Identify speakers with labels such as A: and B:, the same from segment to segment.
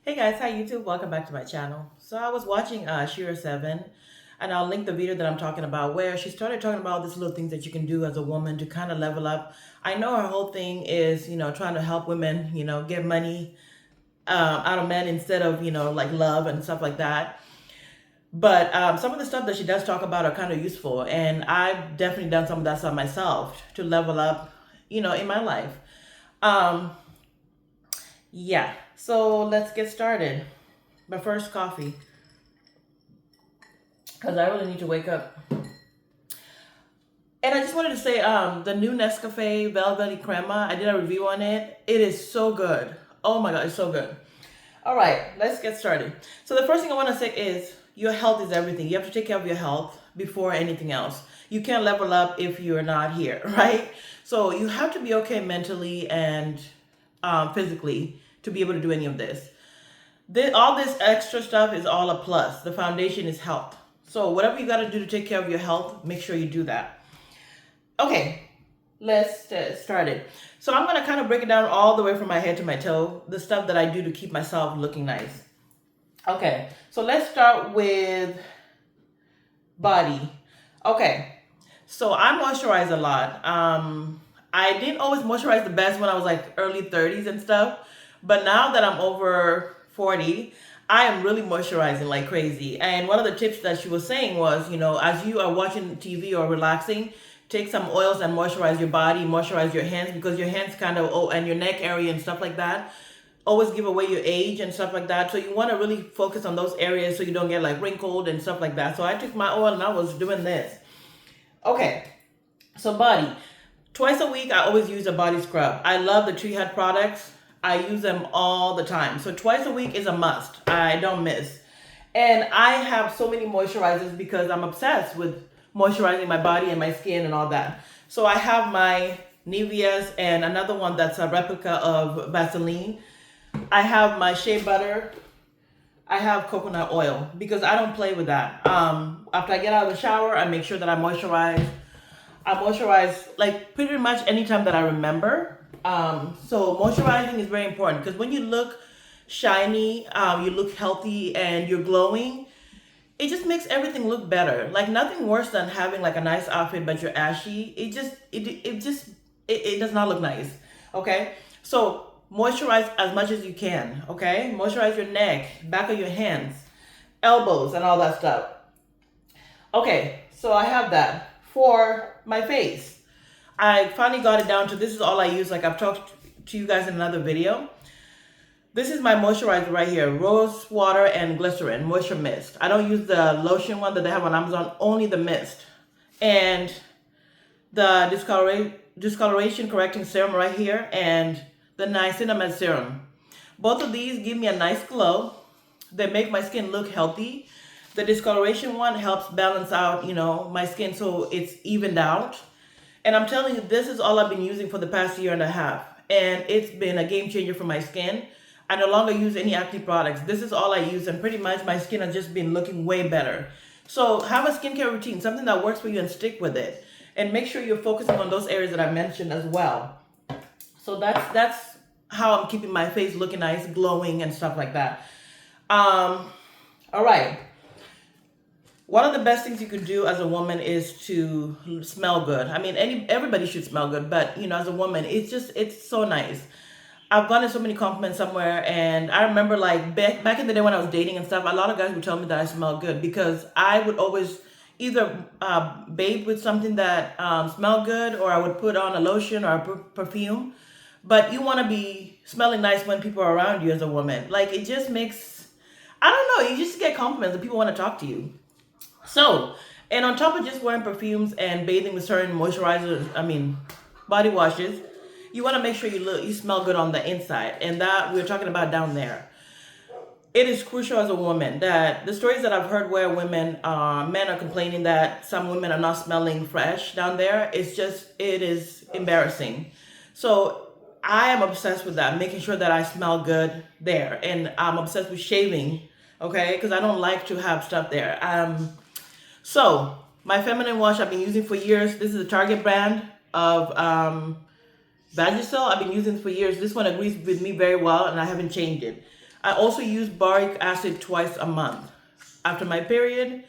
A: Hey guys, hi YouTube. Welcome back to my channel. So I was watching SHERA 7 and I'll link the video that I'm talking about where she started talking about these little things that you can do as a woman to kind of level up. I know her whole thing is, trying to help women, get money out of men instead of, like love and stuff like that. But some of the stuff that she does talk about are kind of useful. And I've definitely done some of that stuff myself to level up, in my life. Um, yeah, so let's get started. But first, coffee, because I really need to wake up. And I just wanted to say, the new Nescafe Velvety Crema, I did a review on it. It is so good. Oh my God, it's so good. All right, let's get started. So the first thing I want to say is your health is everything. You have to take care of your health before anything else. You can't level up if you're not here, right? So you have to be okay mentally and physically to be able to do any of this. All this extra stuff is all a plus. The foundation is health. So whatever you got to do to take care of your health, make sure you do that. Okay, let's start it. So I'm going to kind of break it down all the way from my head to my toe, the stuff that I do to keep myself looking nice. Okay, so let's start with body. Okay, so I moisturize a lot. I didn't always moisturize the best when I was like early 30s and stuff, but now that I'm over 40, I am really moisturizing like crazy. And one of the tips that she was saying was, as you are watching TV or relaxing, take some oils and moisturize your body, moisturize your hands, because your hands kind of, and your neck area and stuff like that, always give away your age and stuff like that. So you want to really focus on those areas so you don't get like wrinkled and stuff like that. So I took my oil and I was doing this. Okay, so body. Twice a week, I always use a body scrub. I love the Tree Hut products. I use them all the time. So twice a week is a must. I don't miss. And I have so many moisturizers because I'm obsessed with moisturizing my body and my skin and all that. So I have my Nivea's and another one that's a replica of Vaseline. I have my shea butter. I have coconut oil because I don't play with that. After I get out of the shower, I make sure that I moisturize. I moisturize like pretty much anytime that I remember. So moisturizing is very important because when you look shiny, you look healthy and you're glowing, it just makes everything look better. Like nothing worse than having like a nice outfit but you're ashy. It does not look nice. Okay? So moisturize as much as you can, okay? Moisturize your neck, back of your hands, elbows and all that stuff. Okay, so I have that. For my face, I finally got it down to this is all I use. Like I've talked to you guys in another video. This is my moisturizer right here, rose water and glycerin moisture mist. I don't use the lotion one that they have on Amazon, only the mist. And the discoloration correcting serum right here and the niacinamide serum. Both of these give me a nice glow. They make my skin look healthy. The discoloration one helps balance out, my skin so it's evened out. And I'm telling you, this is all I've been using for the past year and a half. And it's been a game changer for my skin. I no longer use any acne products. This is all I use and pretty much my skin has just been looking way better. So have a skincare routine, something that works for you and stick with it. And make sure you're focusing on those areas that I mentioned as well. So that's how I'm keeping my face looking nice, glowing and stuff like that. All right. One of the best things you can do as a woman is to smell good. I mean, everybody should smell good, but as a woman, it's so nice. I've gotten so many compliments somewhere, and I remember like back in the day when I was dating and stuff, a lot of guys would tell me that I smelled good because I would always either bathe with something that smelled good, or I would put on a lotion or a perfume. But you want to be smelling nice when people are around you as a woman. Like it just makes, I don't know, you just get compliments and people want to talk to you. So, and on top of just wearing perfumes and bathing with certain moisturizers, body washes, you want to make sure you smell good on the inside. And that we're talking about down there. It is crucial as a woman that the stories that I've heard where men are complaining that some women are not smelling fresh down there, it is embarrassing. So I am obsessed with that, making sure that I smell good there. And I'm obsessed with shaving, okay? Because I don't like to have stuff there. So, my feminine wash I've been using for years. This is a Target brand of Vagisil. I've been using it for years. This one agrees with me very well, and I haven't changed it. I also use boric acid twice a month after my period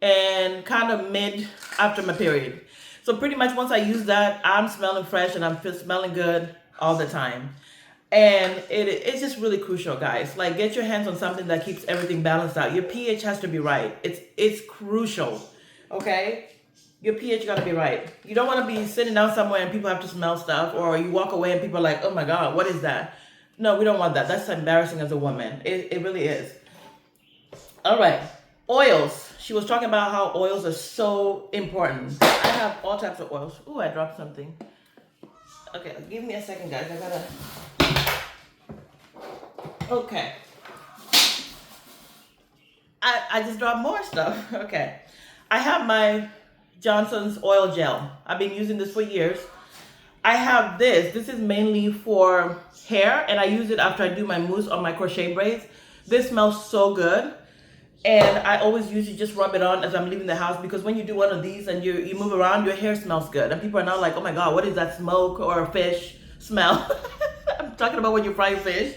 A: and kind of mid after my period. So pretty much once I use that, I'm smelling fresh and I'm smelling good all the time. And it's just really crucial, guys. Like, get your hands on something that keeps everything balanced out. Your pH has to be right. It's crucial, okay? Your pH got to be right. You don't want to be sitting down somewhere and people have to smell stuff, or you walk away and people are like, oh my God, what is that? No, we don't want that. That's embarrassing as a woman. It really is. All right, oils. She was talking about how oils are so important. I have all types of oils. Ooh, I dropped something. Okay, give me a second, guys. I gotta... Okay. I just dropped more stuff. Okay. I have my Johnson's oil gel. I've been using this for years. I have this. This is mainly for hair, and I use it after I do my mousse on my crochet braids. This smells so good. And I always usually just rub it on as I'm leaving the house, because when you do one of these and you move around, your hair smells good. And people are now like, oh my God, what is that smoke or fish smell? I'm talking about when you fry fish.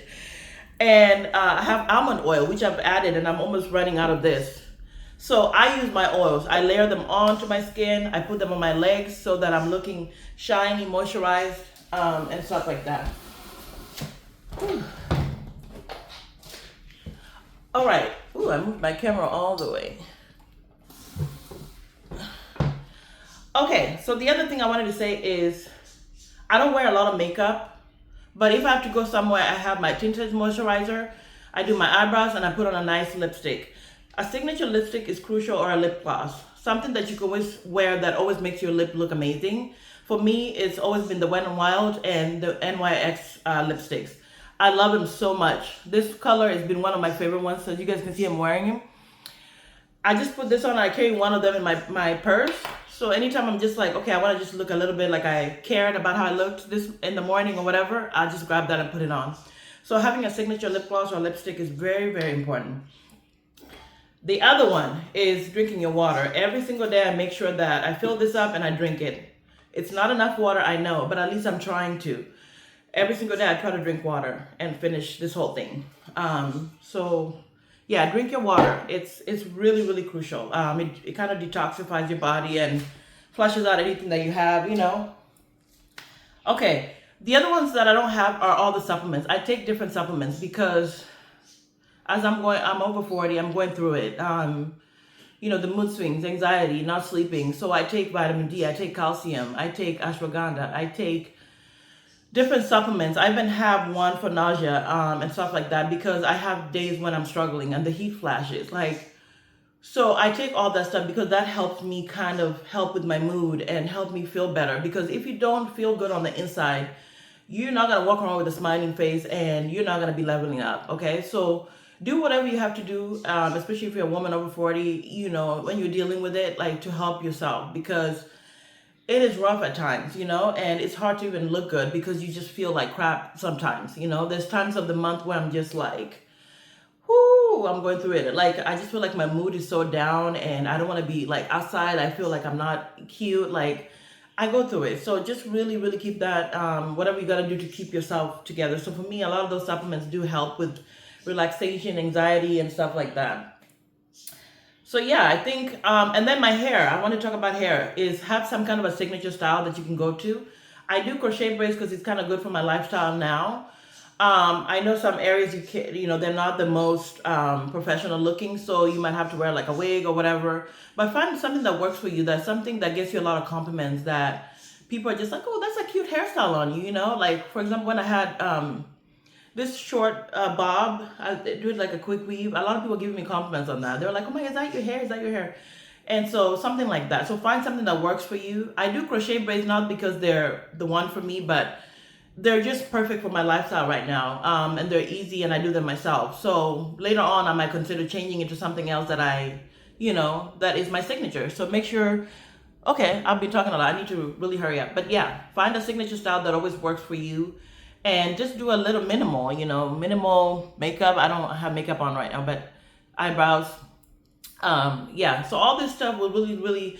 A: And I have almond oil, which I've added, and I'm almost running out of this. So I use my oils. I layer them onto my skin. I put them on my legs so that I'm looking shiny, moisturized, and stuff like that. Whew. All right. Ooh, I moved my camera all the way. Okay, so the other thing I wanted to say is I don't wear a lot of makeup. But if I have to go somewhere, I have my tinted moisturizer, I do my eyebrows, and I put on a nice lipstick. A signature lipstick is crucial, or a lip gloss. Something that you can always wear that always makes your lip look amazing. For me, it's always been the Wet n Wild and the NYX lipsticks. I love them so much. This color has been one of my favorite ones, so you guys can see I'm wearing them. I just put this on, I carry one of them in my purse. So anytime I'm just like, okay, I want to just look a little bit like I cared about how I looked this in the morning or whatever, I'll just grab that and put it on. So having a signature lip gloss or lipstick is very, very important. The other one is drinking your water. Every single day I make sure that I fill this up and I drink it. It's not enough water, I know, but at least I'm trying to. Every single day I try to drink water and finish this whole thing. So yeah, drink your water. It's really, really crucial. It kind of detoxifies your body and flushes out anything that you have, you know. Okay, the other ones that I don't have are all the supplements. I take different supplements because as I'm over 40, I'm going through it. You know, the mood swings, anxiety, not sleeping. So I take vitamin D, I take calcium, I take ashwagandha, I take different supplements. I even have one for nausea and stuff like that, because I have days when I'm struggling and the heat flashes. So I take all that stuff because that helps me kind of help with my mood and help me feel better. Because if you don't feel good on the inside, you're not gonna walk around with a smiling face and you're not gonna be leveling up, okay? So do whatever you have to do, especially if you're a woman over 40, you know, when you're dealing with it, like, to help yourself, because it is rough at times, you know, and it's hard to even look good because you just feel like crap sometimes, you know. There's times of the month where I'm just like, whoo, I'm going through it. Like, I just feel like my mood is so down and I don't want to be like outside. I feel like I'm not cute. Like, I go through it. So just really, really keep that, whatever you got to do to keep yourself together. So for me, a lot of those supplements do help with relaxation, anxiety, and stuff like that. So yeah, I think, and then my hair, I want to talk about hair, is have some kind of a signature style that you can go to. I do crochet braids because it's kind of good for my lifestyle now. I know some areas you can, you know, they're not the most professional looking, so you might have to wear like a wig or whatever. But find something that works for you, that's something that gets you a lot of compliments, that people are just like, oh, that's a cute hairstyle on you, you know? Like, for example, when I had this short bob, I did like a quick weave. A lot of people giving me compliments on that. They're like, oh my, is that your hair? Is that your hair? And so something like that. So find something that works for you. I do crochet braids not because they're the one for me, but they're just perfect for my lifestyle right now. And they're easy and I do them myself. So later on, I might consider changing it to something else that that is my signature. So make sure, okay, I've been talking a lot. I need to really hurry up. But yeah, find a signature style that always works for you. And just do a little minimal, you know, minimal makeup. I don't have makeup on right now, but eyebrows. Yeah, so all this stuff will really, really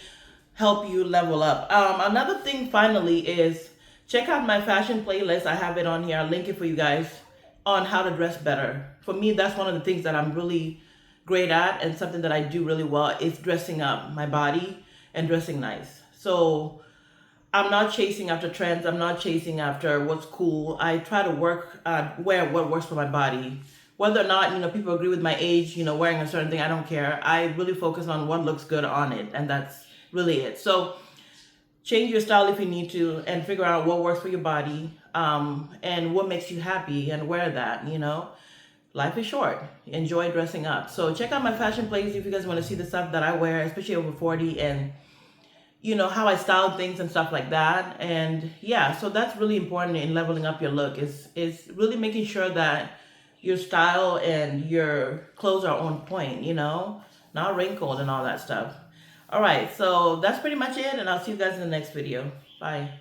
A: help you level up. Another thing finally is check out my fashion playlist. I have it on here. I'll link it for you guys. on how to dress better. For me, that's one of the things that I'm really great at, and something that I do really well is dressing up my body and dressing nice. So I'm not chasing after trends. I'm not chasing after what's cool. I try to wear what works for my body. Whether or not, people agree with my age, wearing a certain thing, I don't care. I really focus on what looks good on it, and that's really it. So change your style if you need to, and figure out what works for your body, and what makes you happy, and wear that. Life is short. Enjoy dressing up. So check out my fashion plays if you guys want to see the stuff that I wear, especially over 40, and how I style things and stuff like that. And yeah, so that's really important in leveling up your look, is really making sure that your style and your clothes are on point, not wrinkled and all that stuff. All right, so that's pretty much it, and I'll see you guys in the next video. Bye.